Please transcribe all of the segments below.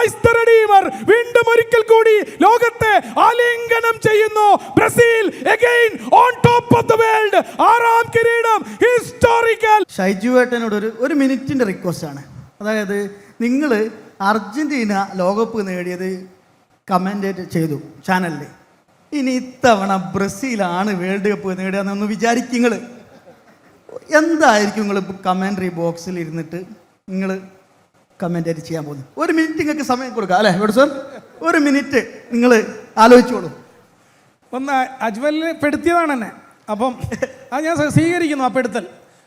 Christ redeemer വീണ്ടും ഒരിക്കൽ കൂടി ലോകത്തെ ആലിംഗനം ചെയ്യുന്നു. Brazil again on top of the world. ആറാം കിരീടം ഹിസ്റ്റോറിക്കൽ. ഷൈജുവേട്ടനോട് ഒരു മിനിറ്റിന്റെ റിക്വസ്റ്റ് ആണ്. അതായത് നിങ്ങൾ അർജന്റീന ലോകകപ്പ് നേടിയത് കമൻറ്റേറ്റ് ചെയ്തു ചാനലിൽ. ഇനി ഇത്തവണ ബ്രസീലാണ് വേൾഡ് കപ്പ് നേടുകയെന്നൊന്ന് വിചാരിക്കുക. എന്തായിരിക്കും നിങ്ങൾ കമൻട്രി ബോക്സിൽ ഇരുന്നിട്ട് നിങ്ങൾ കമൻറ്റേറ്റ് ചെയ്യാൻ പോകുന്നത്? ഒരു മിനിറ്റ് നിങ്ങൾക്ക് സമയം കൊടുക്കാം അല്ലേ സർ? ഒരു മിനിറ്റ് നിങ്ങൾ ആലോചിച്ചോളൂ. ഒന്ന് അജ്മലിനെ പെടുത്തിയതാണ് എന്നെ. അപ്പം അത് ഞാൻ സ്വീകരിക്കുന്നു ആ പെടുത്തൽ.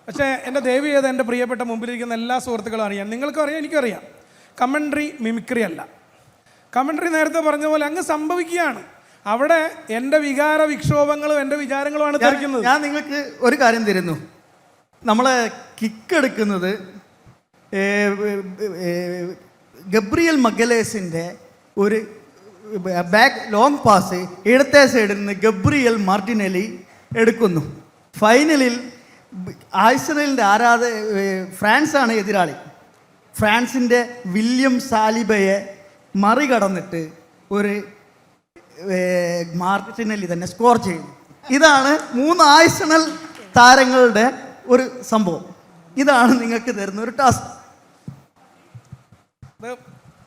പക്ഷേ എൻ്റെ ദയവ് ചെയ്ത് എൻ്റെ പ്രിയപ്പെട്ട മുമ്പിലിരിക്കുന്ന എല്ലാ സുഹൃത്തുക്കളും അറിയാം, നിങ്ങൾക്കും അറിയാം, എനിക്കറിയാം. കമൻട്രി മിമിക്രി അല്ല. കമൻട്രി നേരത്തെ പറഞ്ഞ പോലെ അങ്ങ് സംഭവിക്കുകയാണ്. അവിടെ എൻ്റെ വികാര വിക്ഷോഭങ്ങളും എൻ്റെ വിചാരങ്ങളുമാണ് തെളിക്കുന്നത്. ഞാൻ നിങ്ങൾക്ക് ഒരു കാര്യം തരുന്നു. നമ്മളെ കിക്ക് എടുക്കുന്നത് ഗബ്രിയൽ മഗലേസിൻ്റെ ഒരു ബാക്ക് ലോങ് പാസ് ഇടത്തെ സൈഡിൽ നിന്ന് ഗബ്രിയൽ മാർട്ടിനെലി എടുക്കുന്നു. ഫൈനലിൽ ആഴ്സണലിൻ്റെ ഫ്രാൻസാണ് എതിരാളി. ഫ്രാൻസിൻ്റെ വില്യം സാലിബയെ മറികടന്നിട്ട് ഒരു മാർട്ടിനെലി തന്നെ സ്കോർ ചെയ്യുന്നു. ഇതാണ് 3 ആഴ്സണൽ താരങ്ങളുടെ ഒരു സംഭവം. ഇതാണ് നിങ്ങൾക്ക് തരുന്ന ഒരു ടാസ്ക്.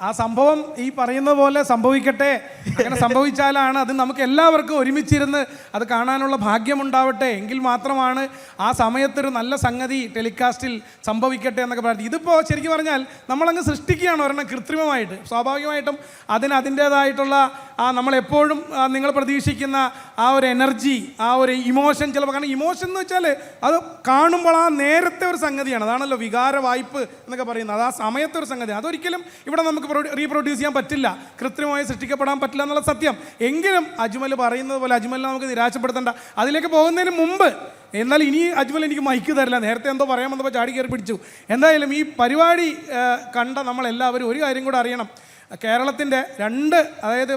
ആ സംഭവം ഈ പറയുന്ന പോലെ സംഭവിക്കട്ടെ. അങ്ങനെ സംഭവിച്ചാലാണ് അത് നമുക്ക് എല്ലാവർക്കും ഒരുമിച്ചിരുന്ന് അത് കാണാനുള്ള ഭാഗ്യമുണ്ടാവട്ടെ. എങ്കിൽ മാത്രമാണ് ആ സമയത്തൊരു നല്ല സംഗതി ടെലികാസ്റ്റിൽ സംഭവിക്കട്ടെ എന്നൊക്കെ പറയുന്നത്. ഇതിപ്പോൾ ശരിക്കും പറഞ്ഞാൽ നമ്മളങ്ങ് സൃഷ്ടിക്കുകയാണ് ഒരെണ്ണം കൃത്രിമമായിട്ട്. സ്വാഭാവികമായിട്ടും അതിൻ്റേതായിട്ടുള്ള ആ നമ്മളെപ്പോഴും നിങ്ങൾ പ്രതീക്ഷിക്കുന്ന ആ ഒരു എനർജി, ആ ഒരു ഇമോഷൻ, ചിലപ്പോൾ കാരണം ഇമോഷൻ എന്ന് വെച്ചാൽ അത് കാണുമ്പോൾ ആ നേരത്തെ ഒരു സംഗതിയാണ്. അതാണല്ലോ വികാര വായ്പ് എന്നൊക്കെ പറയുന്നത്. അത് ആ സമയത്തെ ഒരു സംഗതി. അതൊരിക്കലും ഇവിടെ നമുക്ക് റീപ്രൊഡ്യൂസ് ചെയ്യാൻ പറ്റില്ല, കൃത്രിമമായി സൃഷ്ടിക്കപ്പെടാൻ പറ്റില്ല എന്നുള്ള സത്യം. എങ്കിലും അജ്മൽ പറയുന്നത് പോലെ അജ്മലിനെ നമുക്ക് നിരാശപ്പെടുത്തേണ്ട. അതിലേക്ക് പോകുന്നതിന് മുമ്പ് എന്നാൽ ഇനി അജ്മൽ എനിക്ക് മൈക്ക് തരില്ല. നേരത്തെ എന്തോ പറയാൻ വന്നപ്പോൾ ചാടി കയറി പിടിച്ചു. എന്തായാലും ഈ പരിപാടി കണ്ട നമ്മളെല്ലാവരും ഒരു കാര്യം കൂടെ അറിയണം. കേരളത്തിൻ്റെ അതായത്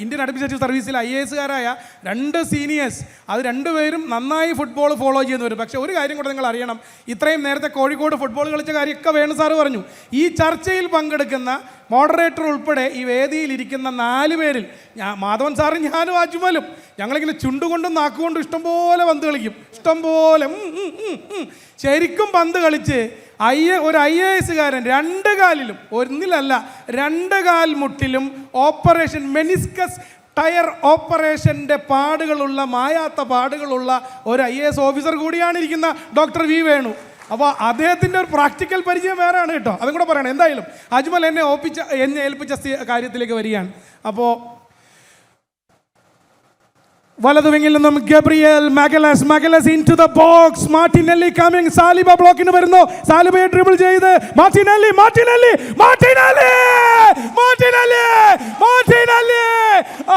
ഇന്ത്യൻ അഡ്മിനിസ്ട്രേറ്റീവ് സർവീസിൽ IAS-കാരായ 2 സീനിയേഴ്സ്, അത് 2 പേരും നന്നായി ഫുട്ബോൾ ഫോളോ ചെയ്യുന്നവർ. പക്ഷേ ഒരു കാര്യം കൂടെ നിങ്ങൾ അറിയണം. ഇത്രയും നേരത്തെ കോഴിക്കോട് ഫുട്ബോൾ കളിച്ച കാര്യമൊക്കെ വേണു സാറ് പറഞ്ഞു. ഈ ചർച്ചയിൽ പങ്കെടുക്കുന്ന മോഡറേറ്റർ ഉൾപ്പെടെ ഈ വേദിയിലിരിക്കുന്ന 4 പേരിൽ മാധവൻ സാറും ഞാനും അജ്മലും ഞങ്ങളിങ്ങനെ ചുണ്ടുകൊണ്ടും നാക്കുകൊണ്ടും ഇഷ്ടംപോലെ പന്ത് കളിക്കും. ഇഷ്ടംപോലെ ശരിക്കും പന്ത് കളിച്ച് ഒരു IAS-കാരൻ 2 കാലിലും, ഒന്നിലല്ല 2 കാൽ മുട്ടിലും ഓപ്പറേഷൻ മെനിസ്കസ് ടയർ ഓപ്പറേഷൻ്റെ പാടുകളുള്ള, മായാത്ത പാടുകളുള്ള ഒരു IAS ഓഫീസർ കൂടിയാണ് ഇരിക്കുന്ന ഡോക്ടർ വി വേണു. അപ്പോൾ അദ്ദേഹത്തിൻ്റെ ഒരു പ്രാക്ടിക്കൽ പരിചയം വേറെയാണ് കേട്ടോ. അതും കൂടെ പറയണം. എന്തായാലും അജ്മൽ എന്നെ ഏൽപ്പിച്ച കാര്യത്തിലേക്ക് വരികയാണ്. അപ്പോൾ വലതുവിങ്ങിൽ നിന്നും Gabriel Magalhaes into the box. Martinelli coming. Saliba ബ്ലോക്കിന് വരുന്നു. സാലിബയെ ഡ്രിബിൾ ചെയ്ത് മാർട്ടിനെല്ലി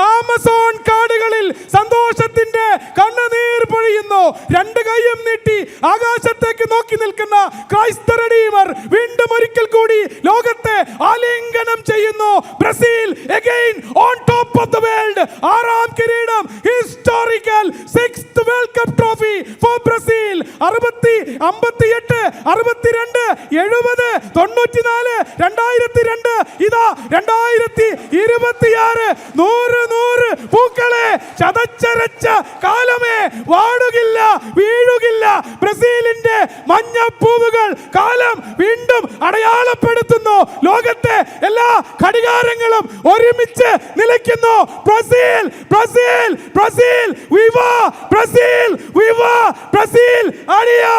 ആമസോൺ കാടുകളിൽ സന്തോഷത്തിന്റെ കണ്ണുനീർ പൊഴിയുന്നു. 2 കൈയും നീട്ടി ആകാശത്തേക്ക് നോക്കി നിൽക്കുന്ന ക്രൈസ്റ്റ് റെഡീമർ വീണ്ടും ഒരിക്കൽ കൂടി ലോകത്തെ ആലിംഗനം ചെയ്യുന്നു. Brazil again on top of the world. ആറാം കിരീടം historical 6th World Cup trophy for Brazil. 58, 62, 70, 94, 2002 ഇതാ 2026 100 പൂക്കളെ ചതച്ചരച്ച കാലമേ വാടുകില്ല, വീഴുകില്ല. ബ്രസീലിന്റെ മഞ്ഞപ്പൂവുകൾ കാലം വീണ്ടും അടയാളപ്പെടുത്തുന്നു. ലോകത്തെ എല്ലാ ഘടികാരങ്ങളും ഒരുമിച്ച് നിലയ്ക്കുന്നു. ബ്രസീൽ വിവാ ബ്രസീൽ അടിയാ.